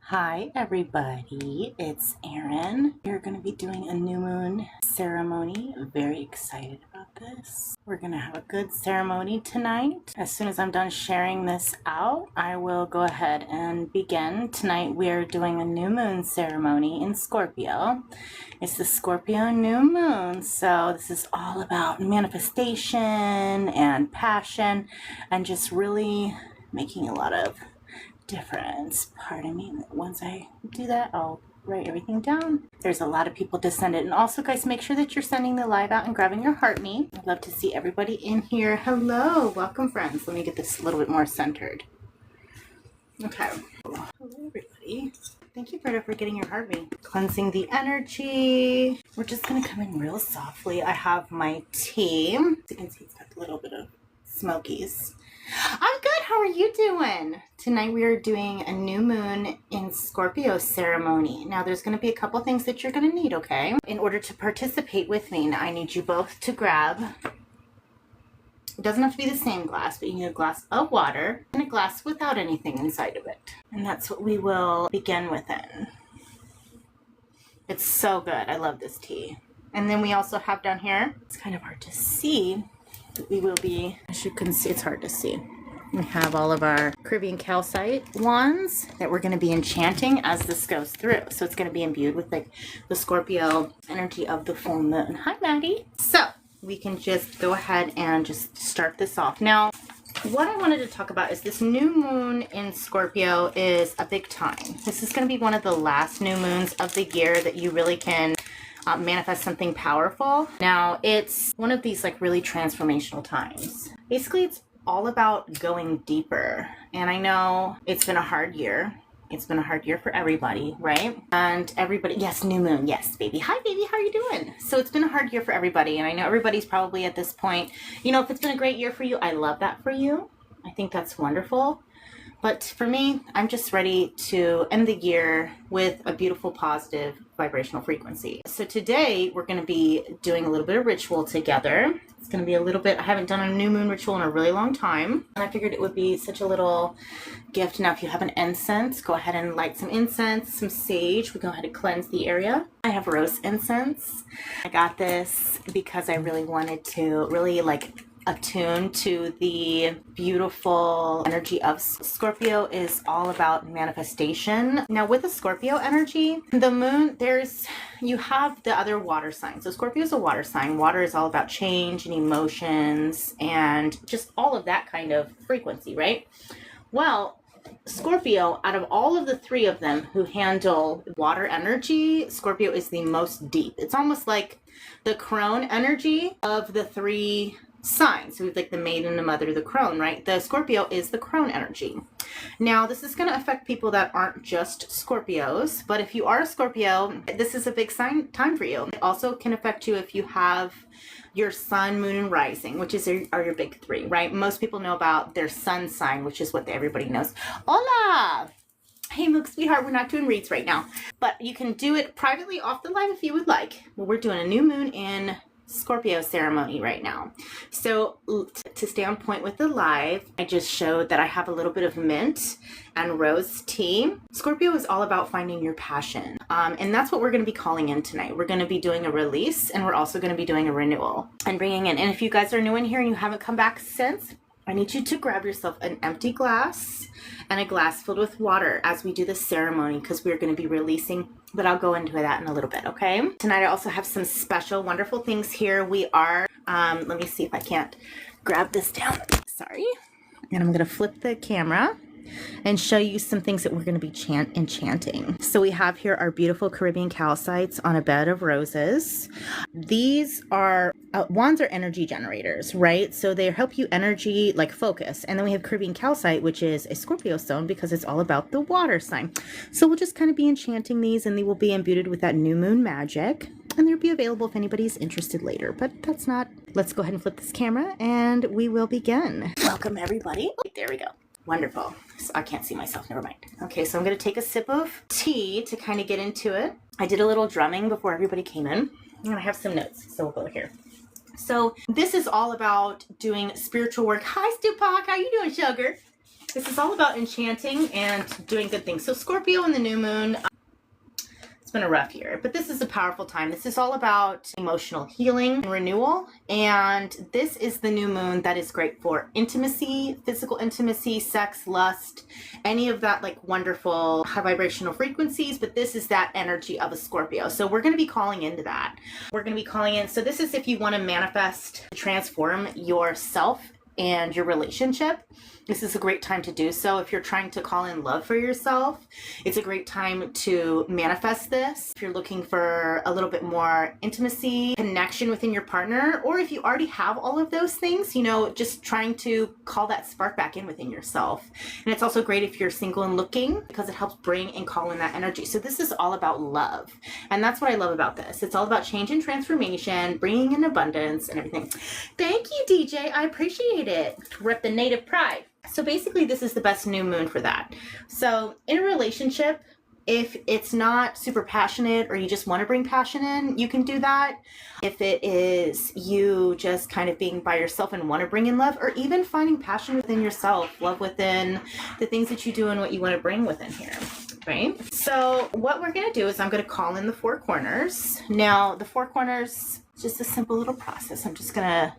Hi everybody, it's Erin. We're going to be doing a new moon ceremony. I'm very excited about this. We're going to have a good ceremony tonight. As soon as I'm done sharing this out, I will go ahead and begin. Tonight we're doing a new moon ceremony in Scorpio. It's the Scorpio new moon, so this is all about manifestation and passion and just really making a lot of difference. Pardon me. Once I do that, I'll write everything down. There's a lot of people to send it. And also, guys, make sure that you're sending the live out and grabbing your heart me. I'd love to see everybody in here. Hello. Welcome, friends. Let me get this a little bit more centered. Okay. Hello, everybody. Thank you, Britta, for getting your heart me. Cleansing the energy. We're just going to come in real softly. I have my tea. As you can see, it's got a little bit of smokies. I'm good. How are you doing? Tonight we are doing a new moon in Scorpio ceremony. Now there's going to be a couple things that you're going to need, okay? In order to participate with me, now I need you both to grab, it doesn't have to be the same glass, but you need a glass of water and a glass without anything inside of it. And that's what we will begin with in. It's so good. I love this tea. And then we also have down here, it's kind of hard to see, we will be, as you can see, it's hard to see. We have all of our Caribbean calcite wands that we're going to be enchanting as this goes through. So it's going to be imbued with like the Scorpio energy of the full moon. Hi, Maddie. So we can just go ahead and just start this off. Now, what I wanted to talk about is this new moon in Scorpio is a big time. This is going to be one of the last new moons of the year that you really can manifest something powerful. Now, it's one of these like really transformational times. Basically, it's all about going deeper. And I know it's been a hard year. It's been a hard year for everybody, right? And everybody, yes, new moon, yes, baby. Hi, baby, how are you doing? So it's been a hard year for everybody. And I know everybody's probably at this point, you know, if it's been a great year for you, I love that for you. I think that's wonderful. But for me, I'm just ready to end the year with a beautiful, positive vibrational frequency. So today we're going to be doing a little bit of ritual together. It's going to be a little bit, I haven't done a new moon ritual in a really long time. And I figured it would be such a little gift. Now, if you have an incense, go ahead and light some incense, some sage. We go ahead and cleanse the area. I have rose incense. I got this because I really wanted to really attune to the beautiful energy of Scorpio. Is all about manifestation. Now with the Scorpio energy, the moon, you have the other water signs. So Scorpio is a water sign. Water is all about change and emotions and just all of that kind of frequency, right? Well, Scorpio, out of all of the three of them who handle water energy, Scorpio is the most deep. It's almost like the crone energy of the three signs. So we've like the maiden, the mother, the crone, right? The Scorpio is the crone energy. Now, this is going to affect people that aren't just Scorpios, but if you are a Scorpio, this is a big time for you. It also can affect you if you have your sun, moon, and rising, which are your big three, right? Most people know about their sun sign, which is what everybody knows. Hola! Hey, Mook, sweetheart, we're not doing reads right now, but you can do it privately off the live if you would like. Well, we're doing a new moon in Scorpio ceremony right now. So to stay on point with the live, I just showed that I have a little bit of mint and rose tea. Scorpio is all about finding your passion. And that's what we're going to be calling in tonight. We're going to be doing a release, and we're also going to be doing a renewal and bringing in. And if you guys are new in here and you haven't come back since, I need you to grab yourself an empty glass and a glass filled with water as we do this ceremony, because we're going to be releasing, but I'll go into that in a little bit, okay? Tonight I also have some special, wonderful things here. We are, let me see if I can't grab this down. Sorry. And I'm going to flip the camera and show you some things that we're going to be enchanting. So we have here our beautiful Caribbean calcites on a bed of roses. These are, wands are energy generators, right? So they help you energy, like focus. And then we have Caribbean calcite, which is a Scorpio stone because it's all about the water sign. So we'll just kind of be enchanting these, and they will be imbued with that new moon magic. And they'll be available if anybody's interested later, but that's not. Let's go ahead and flip this camera and we will begin. Welcome everybody. There we go. Wonderful. So I can't see myself. Never mind. Okay, so I'm going to take a sip of tea to kind of get into it. I did a little drumming before everybody came in. And I have some notes, so we'll go here. So this is all about doing spiritual work. Hi, Stupak. How you doing, sugar? This is all about enchanting and doing good things. So Scorpio and the new moon, it's been a rough year, but this is a powerful time. This is all about emotional healing and renewal. And this is the new moon that is great for intimacy, physical intimacy, sex, lust, any of that like wonderful high vibrational frequencies. But this is that energy of a Scorpio. So we're going to be calling into that. We're going to be calling in. So this is if you want to manifest, transform yourself and your relationship. This is a great time to do so. If you're trying to call in love for yourself, it's a great time to manifest this. If you're looking for a little bit more intimacy, connection within your partner, or if you already have all of those things, you know, just trying to call that spark back in within yourself. And it's also great if you're single and looking, because it helps bring and call in that energy. So this is all about love. And that's what I love about this. It's all about change and transformation, bringing in abundance and everything. Thank you, DJ. I appreciate it. Rep the native pride. So basically, this is the best new moon for that. So in a relationship, if it's not super passionate or you just want to bring passion in, you can do that. If it is you just kind of being by yourself and want to bring in love, or even finding passion within yourself, love within the things that you do and what you want to bring within here. Right? So what we're going to do is I'm going to call in the four corners. Now, the four corners, just a simple little process. I'm just going to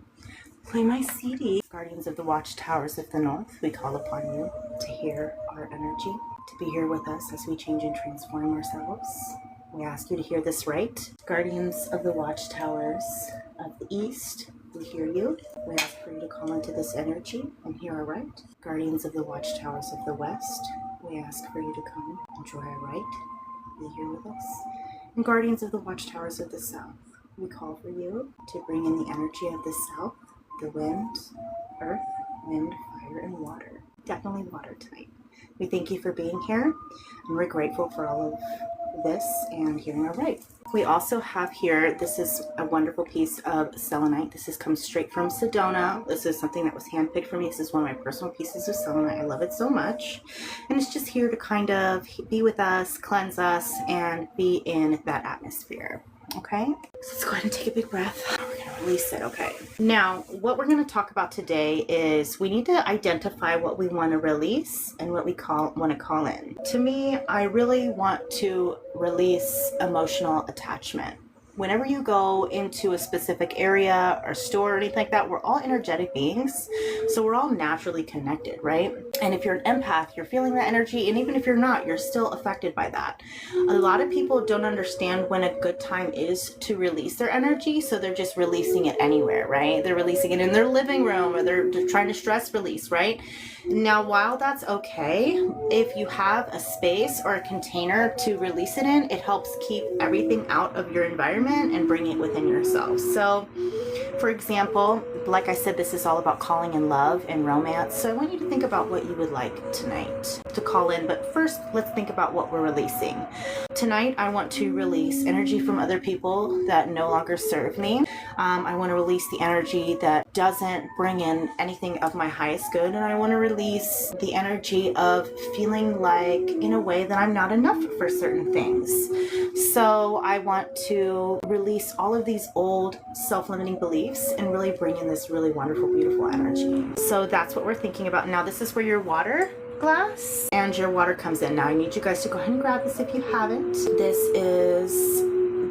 play my CD. Guardians of the Watchtowers of the North, we call upon you to hear our energy, to be here with us as we change and transform ourselves. We ask you to hear this right. Guardians of the Watchtowers of the East, we hear you. We ask for you to call into this energy and hear our right. Guardians of the Watchtowers of the West, we ask for you to come and join our right. Be here with us. And Guardians of the Watchtowers of the South, we call for you to bring in the energy of the South, the wind, earth, wind, fire, and water. Definitely water tonight. We thank you for being here, and we're grateful for all of this and hearing our right. We also have here, this is a wonderful piece of selenite. This comes straight from Sedona. This is something that was handpicked for me. This is one of my personal pieces of selenite. I love it so much. And it's just here to kind of be with us, cleanse us, and be in that atmosphere. Okay, so let's go ahead and take a big breath. We're going to release it. Okay, now what we're going to talk about today is we need to identify what we want to release and what we want to call in. To me, I really want to release emotional attachment. Whenever you go into a specific area or store or anything like that, we're all energetic beings. So we're all naturally connected, right? And if you're an empath, you're feeling that energy. And even if you're not, you're still affected by that. A lot of people don't understand when a good time is to release their energy. So they're just releasing it anywhere, right? They're releasing it in their living room, or they're trying to stress release, right? Now, while that's okay, if you have a space or a container to release it in, it helps keep everything out of your environment and bring it within yourself. So, for example, like I said, this is all about calling in love and romance. So I want you to think about what you would like tonight to call in. But first, let's think about what we're releasing. Tonight, I want to release energy from other people that no longer serve me. I want to release the energy that doesn't bring in anything of my highest good. And I want to release the energy of feeling like, in a way, that I'm not enough for certain things. So I want to release all of these old self-limiting beliefs and really bring in this really wonderful, beautiful energy. So that's what we're thinking about. Now, this is where your water glass and your water comes in. Now, I need you guys to go ahead and grab this if you haven't. This is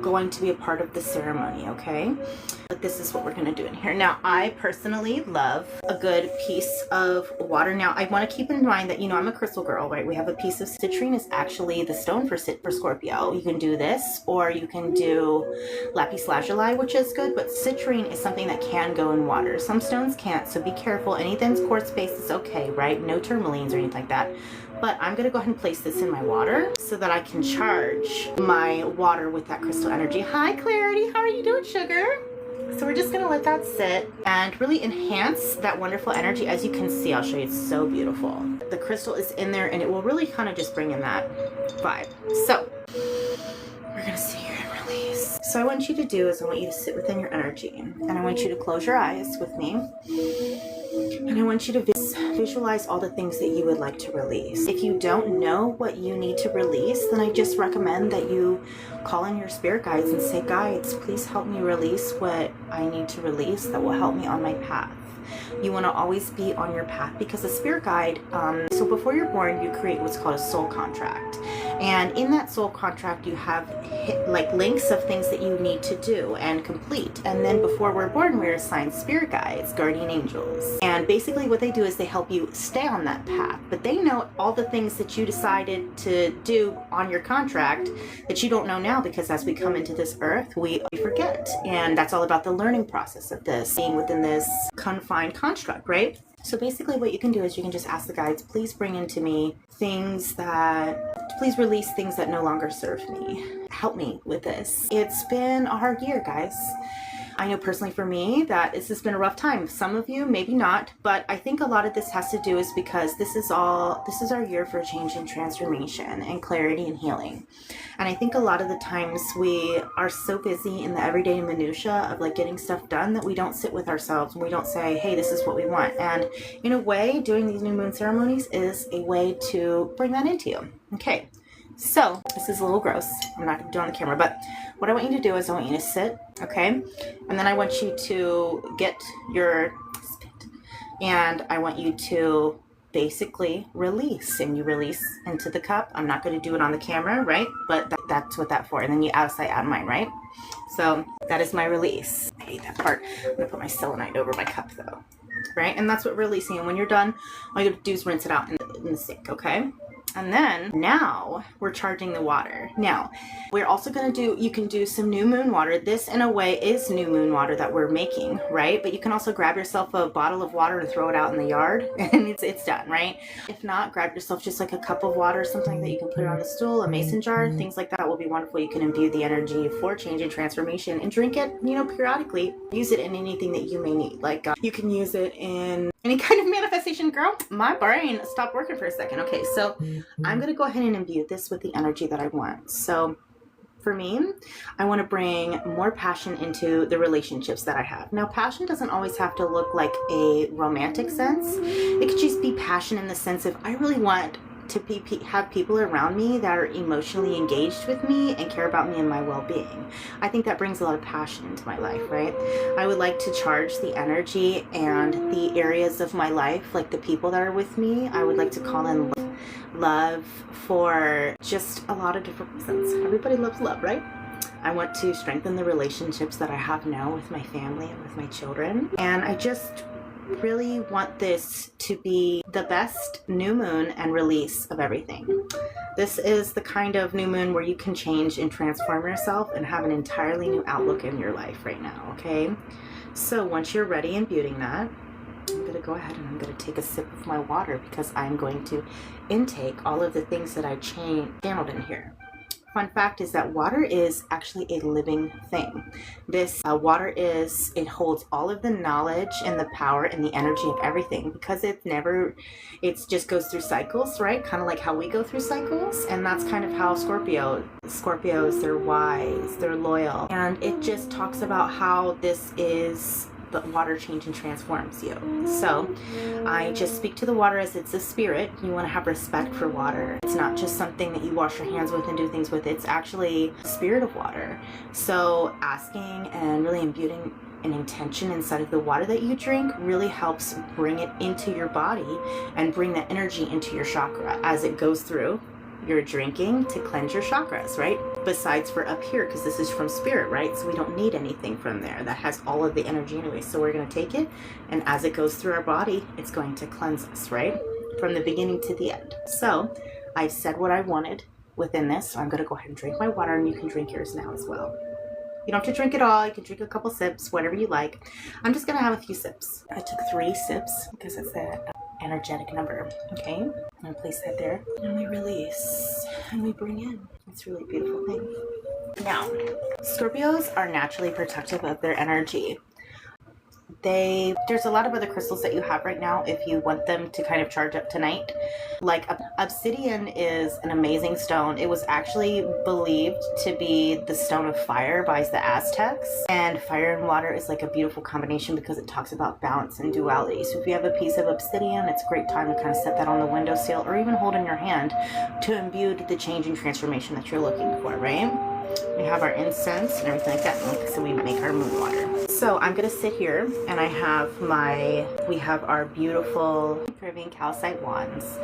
going to be a part of the ceremony, okay? But this is what we're going to do in here. Now, I personally love a good piece of water. Now, I want to keep in mind that, you know, I'm a crystal girl, right? We have a piece of citrine is actually the stone for Scorpio. You can do this, or you can do lapis lazuli, which is good, but citrine is something that can go in water. Some stones can't, so be careful. Anything's quartz-based is okay, right? No tourmalines or anything like that. But I'm going to go ahead and place this in my water so that I can charge my water with that crystal energy. Hi, Clarity. How are you doing, sugar? So we're just going to let that sit and really enhance that wonderful energy. As you can see, I'll show you, it's so beautiful. The crystal is in there and it will really kind of just bring in that vibe. So we're going to sit here and release. So I want you to do is I want you to sit within your energy, and I want you to close your eyes with me. And I want you to visualize all the things that you would like to release. If you don't know what you need to release, then I just recommend that you call in your spirit guides and say, guides, please help me release what I need to release that will help me on my path. You want to always be on your path, because the spirit guide, so before you're born, you create what's called a soul contract. And in that soul contract, you have like links of things that you need to do and complete. And then before we're born, we're assigned spirit guides, guardian angels. And basically what they do is they help you stay on that path. But they know all the things that you decided to do on your contract that you don't know now, because as we come into this earth, we forget. And that's all about the learning process of this, being within this confined construct, right? So basically what you can do is you can just ask the guides, please bring into me things that, please release things that no longer serve me. Help me with this. It's been a hard year, guys. I know personally for me that this has been a rough time. Some of you, maybe not, but I think a lot of this has to do is because this is our year for change and transformation and clarity and healing. And I think a lot of the times we are so busy in the everyday minutia of like getting stuff done that we don't sit with ourselves and we don't say, hey, this is what we want. And in a way, doing these new moon ceremonies is a way to bring that into you. Okay. So this is a little gross. I'm not going to do it on the camera, but what I want you to do is I want you to sit, okay? And then I want you to get your spit, and I want you to basically release, and you release into the cup. I'm not going to do it on the camera, right? But that's what that's for. And then you outside out mine, right? So that is my release. I hate that part. I'm going to put my selenite over my cup though, right? And that's what releasing. And when you're done, all you have to do is rinse it out in the sink, okay? And then now we're charging the water. Now we're also going to do, you can do some new moon water. This in a way is new moon water that we're making, right? But you can also grab yourself a bottle of water and throw it out in the yard and it's done, right? If not, grab yourself just like a cup of water, something that you can put on the stool, a mason jar, things like that will be wonderful. You can imbue the energy for change and transformation and drink it, you know, periodically. Use it in anything that you may need. Like you can use it in any kind of manifestation. Girl, my brain stopped working for a second. Okay, so I'm going to go ahead and imbue this with the energy that I want. So for me, I want to bring more passion into the relationships that I have. Now, passion doesn't always have to look like a romantic sense. It could just be passion in the sense of I really want to have people around me that are emotionally engaged with me and care about me and my well-being. I think that brings a lot of passion into my life, right? I would like to charge the energy and the areas of my life, like the people that are with me, I would like to call in love for just a lot of different reasons. Everybody loves love, right? I want to strengthen the relationships that I have now with my family and with my children. And I just really want this to be the best new moon and release of everything. This is the kind of new moon where you can change and transform yourself and have an entirely new outlook in your life right now, okay? So once you're ready imbuing that, I'm going to go ahead and I'm going to take a sip of my water because I'm going to intake all of the things that I channeled in here. Fun fact is that water is actually a living thing. This water it holds all of the knowledge and the power and the energy of everything because it just goes through cycles, right? Kind of like how we go through cycles. And that's kind of how Scorpios, they're wise, they're loyal. And it just talks about how this is but water change and transforms you. So I just speak to the water as it's a spirit. You want to have respect for water. It's not just something that you wash your hands with and do things with. It's actually a spirit of water. So asking and really imbuing an intention inside of the water that you drink really helps bring it into your body and bring that energy into your chakra as it goes through your drinking to cleanse your chakras, right? Besides for up here, because this is from spirit, right? So we don't need anything from there. That has all of the energy anyway. So we're going to take it, and as it goes through our body, it's going to cleanse us, right? From the beginning to the end. So I've said what I wanted within this. So I'm going to go ahead and drink my water, and you can drink yours now as well. You don't have to drink it all. You can drink a couple sips, whatever you like. I'm just going to have a few sips. I took 3 sips because it's that energetic number. Okay, I'm gonna place that there, and we release and we bring in. It's a really beautiful thing. Now, Scorpios are naturally protective of their energy. There's a lot of other crystals that you have right now if you want them to kind of charge up tonight. Like obsidian is an amazing stone. It was actually believed to be the stone of fire by the Aztecs. And fire and water is like a beautiful combination because it talks about balance and duality. So if you have a piece of obsidian, it's a great time to kind of set that on the windowsill or even hold in your hand to imbue the change and transformation that you're looking for, right? We have our incense and everything like that. So we make our moon water. So I'm going to sit here and we have our beautiful Caribbean calcite wands.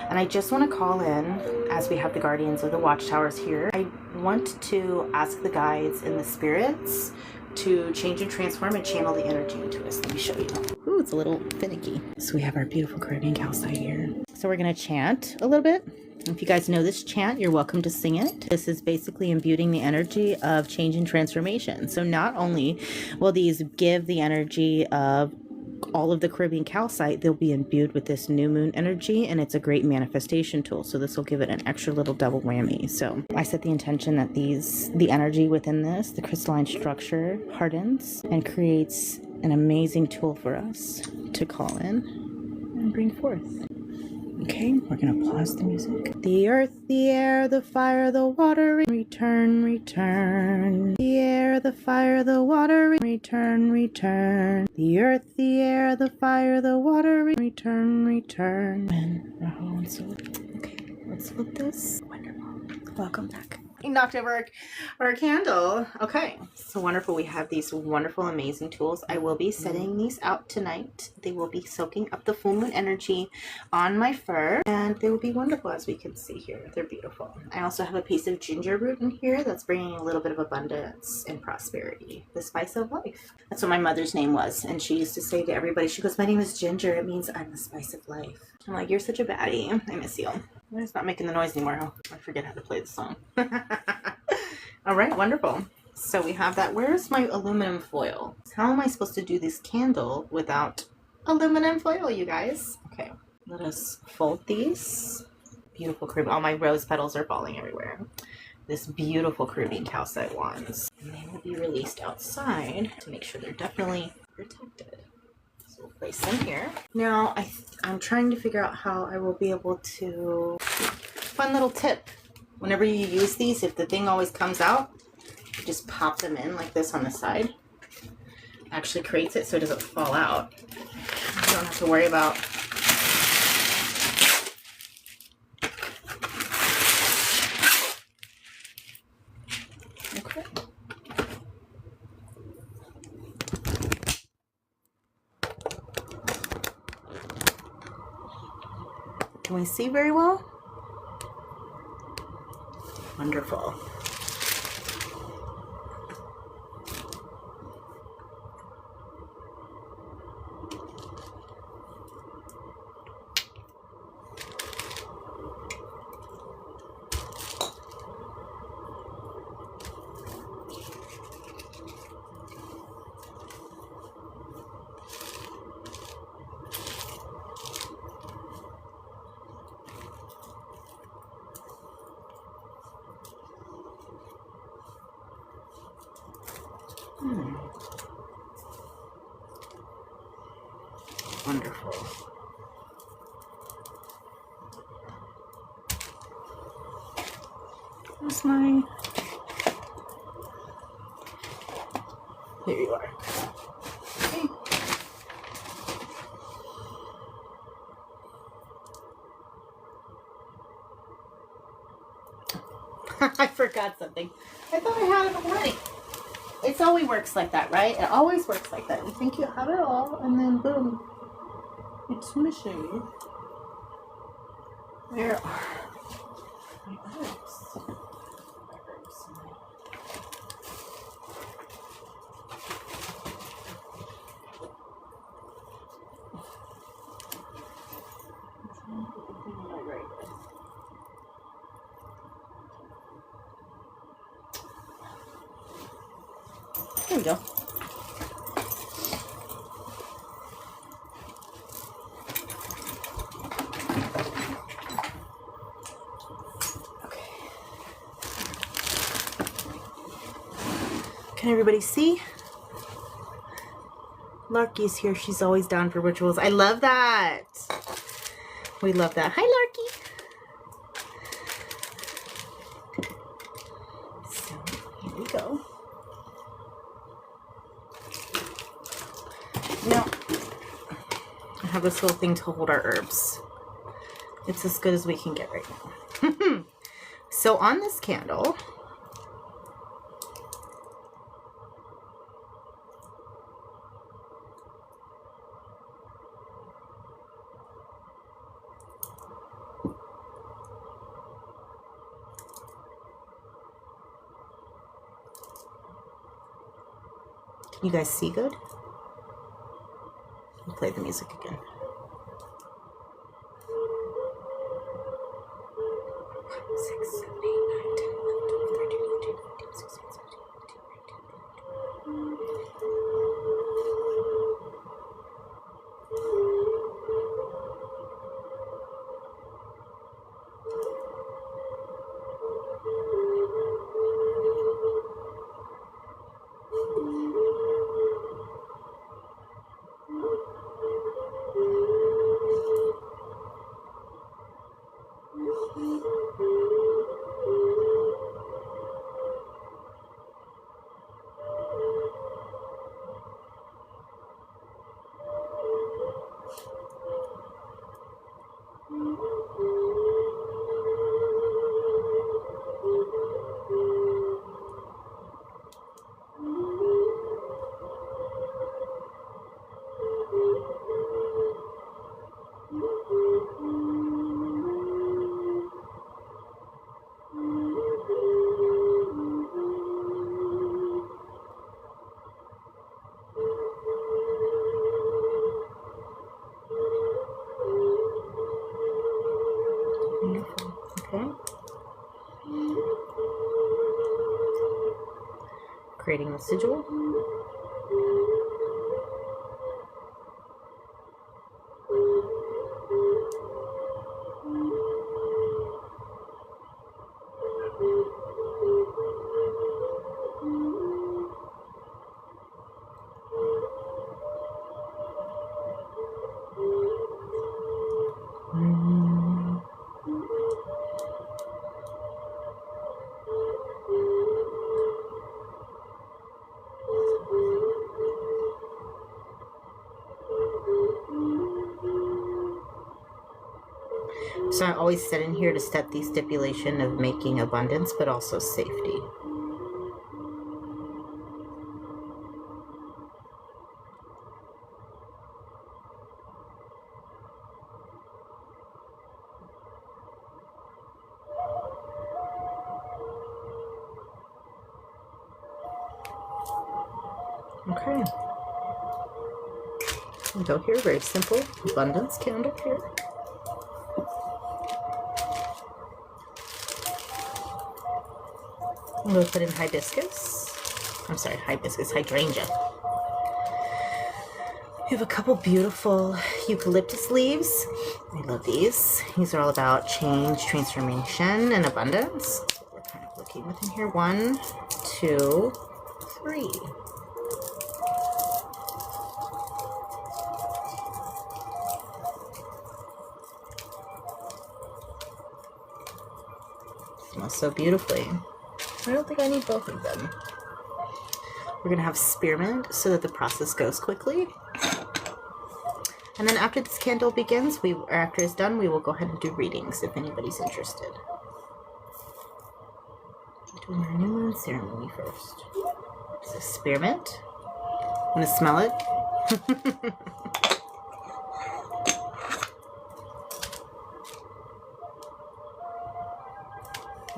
And I just want to call in, as we have the guardians of the watchtowers here, I want to ask the guides and the spirits to change and transform and channel the energy into us. Let me show you. Ooh, it's a little finicky. So we have our beautiful Caribbean calcite here. So we're going to chant a little bit. If you guys know this chant, you're welcome to sing it. This is basically imbuing the energy of change and transformation. So not only will these give the energy of all of the Caribbean calcite, they'll be imbued with this new moon energy, and it's a great manifestation tool. So this will give it an extra little double whammy. So I set the intention that the energy within this, the crystalline structure, hardens and creates an amazing tool for us to call in and bring forth. Okay, we're gonna pause the music. The earth, the air, the fire, the water, return, return. The air, the fire, the water, return, return. The earth, the air, the fire, the water, return, return. Okay, let's flip this. Wonderful. Welcome back. Knocked over our candle. Okay, so wonderful. We have these wonderful, amazing tools. I will be setting these out tonight. They will be soaking up the full moon energy on my fur, and they will be wonderful, as we can see here. They're beautiful. I also have a piece of ginger root in here that's bringing a little bit of abundance and prosperity. The spice of life. That's what my mother's name was, and she used to say to everybody, she goes, "My name is Ginger. It means I'm the spice of life." I'm like, "You're such a baddie. I miss you." It's not making the noise anymore. I forget how to play the song. All right, wonderful. So we have that. Where's my aluminum foil? How am I supposed to do this candle without aluminum foil, you guys? Okay, let us fold these. Beautiful Caribbean. All my rose petals are falling everywhere. This beautiful Caribbean calcite wands. And they will be released outside to make sure they're definitely protected. So we'll place them here. Now, I'm trying to figure out how I will be able to... Fun little tip. Whenever you use these, if the thing always comes out, you just pop them in like this on the side. Actually creates it so it doesn't fall out. You don't have to worry about okay. Can we see very well? Wonderful. Wonderful. Where's my... Here you are. Okay. I forgot something. I thought I had it already. It always works like that, right? It always works like that. You think you have it all, and then boom, it's missing. Where are my herbs? There we go. Okay. Can everybody see? Larky's here. She's always down for rituals. I love that. We love that. Hi, Larky. So, here we go. Now, I have this little thing to hold our herbs. It's as good as we can get right now. So on this candle, You guys see good? I'll play the music again. 6, 7, 8, 9, 10, 11, 12, 13, 14, 15, 16, 17, 18, 19. Okay. Creating a sigil. So I always sit in here to set the stipulation of making abundance, but also safety. Okay. We go here, very simple abundance candle here. I'm going to put in hibiscus. I'm sorry, hibiscus, hydrangea. We have a couple beautiful eucalyptus leaves. I love these. These are all about change, transformation, and abundance. We're kind of looking within here. 1, 2, 3. Smells so beautifully. I don't think I need both of them. We're going to have spearmint so that the process goes quickly. And then after this candle begins, after it's done, we will go ahead and do readings if anybody's interested. We're doing our new moon ceremony first. So spearmint. Want to smell it?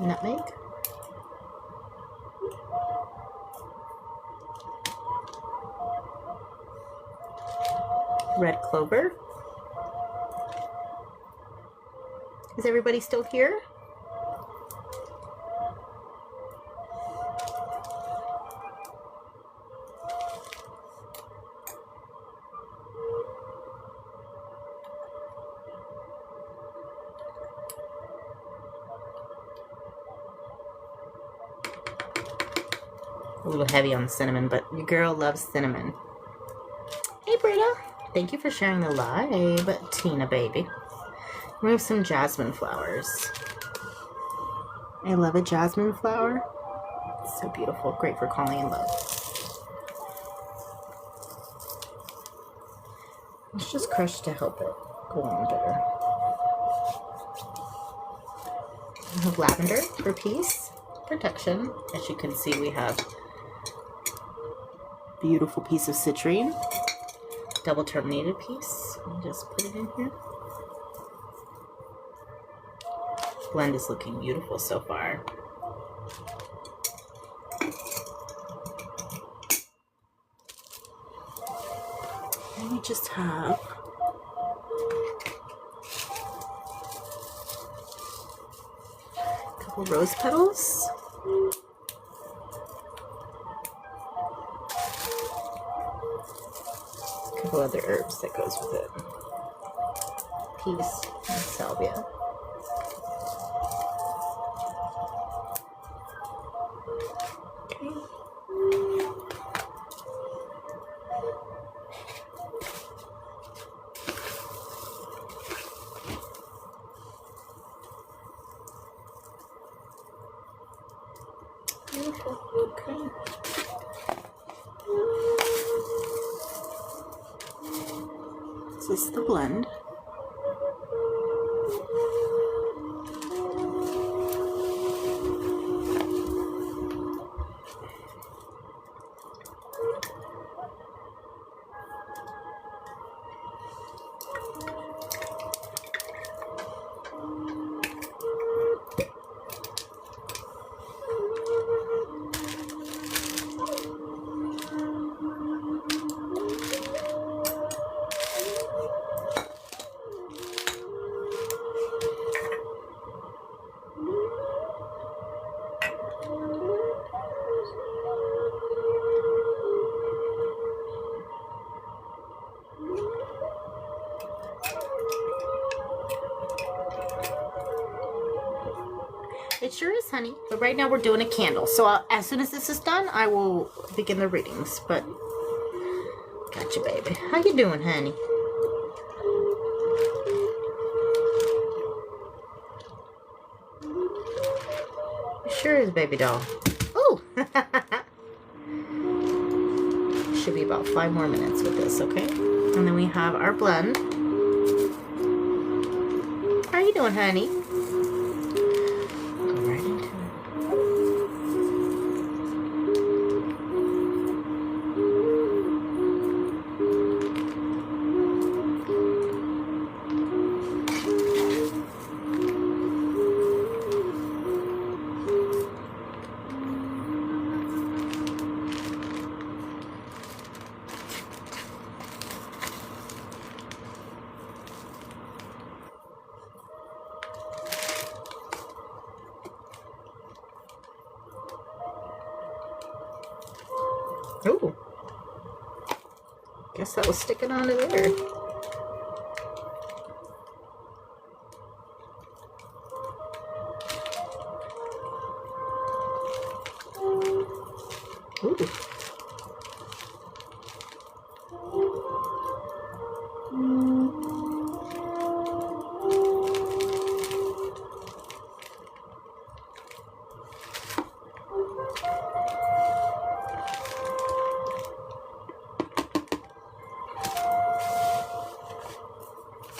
Nutmeg. Red clover. Is everybody still here? A little heavy on the cinnamon, but your girl loves cinnamon. Hey, Britta. Thank you for sharing the live, Tina baby. We have some jasmine flowers. I love a jasmine flower. It's so beautiful. Great for calling in love. It's just crushed to help it go on better. We have lavender for peace, protection. As you can see, we have a beautiful piece of citrine. Double terminated piece. I'll just put it in here. Blend is looking beautiful so far. just have a couple rose petals. A couple other herbs that goes with it. Peace and salvia. Beautiful. Okay. This is the blend. It sure is, honey. But right now we're doing a candle. So as soon as this is done, I will begin the readings. But, gotcha, baby. How you doing, honey? It sure is, baby doll. Ooh! Should be about 5 more minutes with this, okay? And then we have our blend. How you doing, honey? Ooh. Guess that was sticking onto there. Ooh.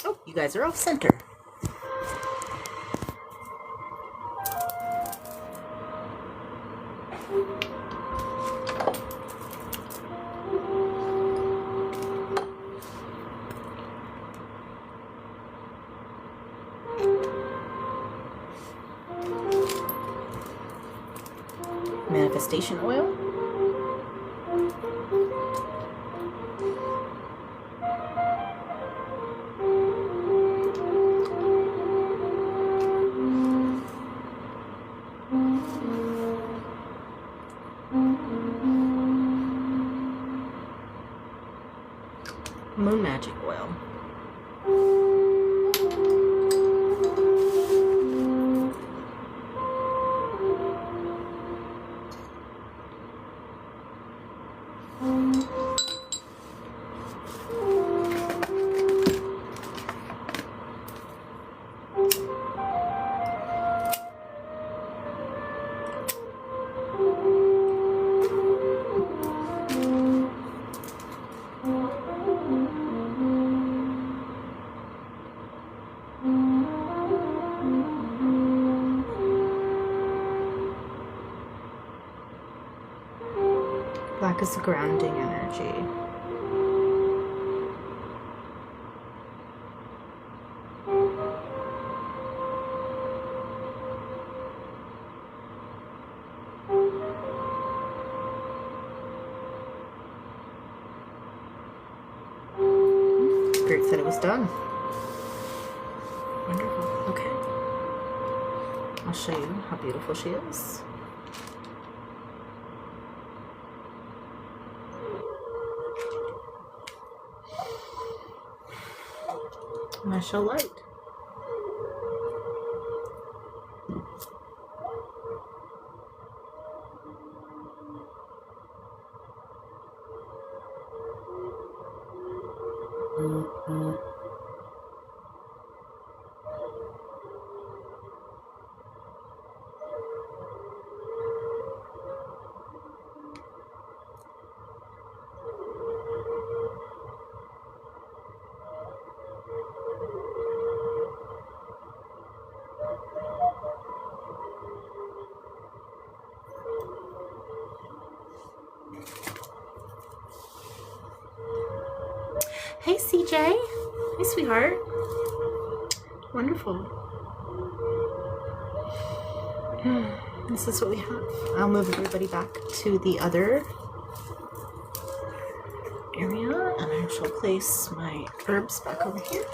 Oh, you guys are off center. Manifestation oil. Moon magic oil. Black is the grounding energy. Spirit said it was done. Wonderful. Okay. I'll show you how beautiful she is. I'm going to show light. Hey CJ, hey sweetheart. Wonderful. This is what we have. I'll move everybody back to the other area and I shall place my herbs back over here.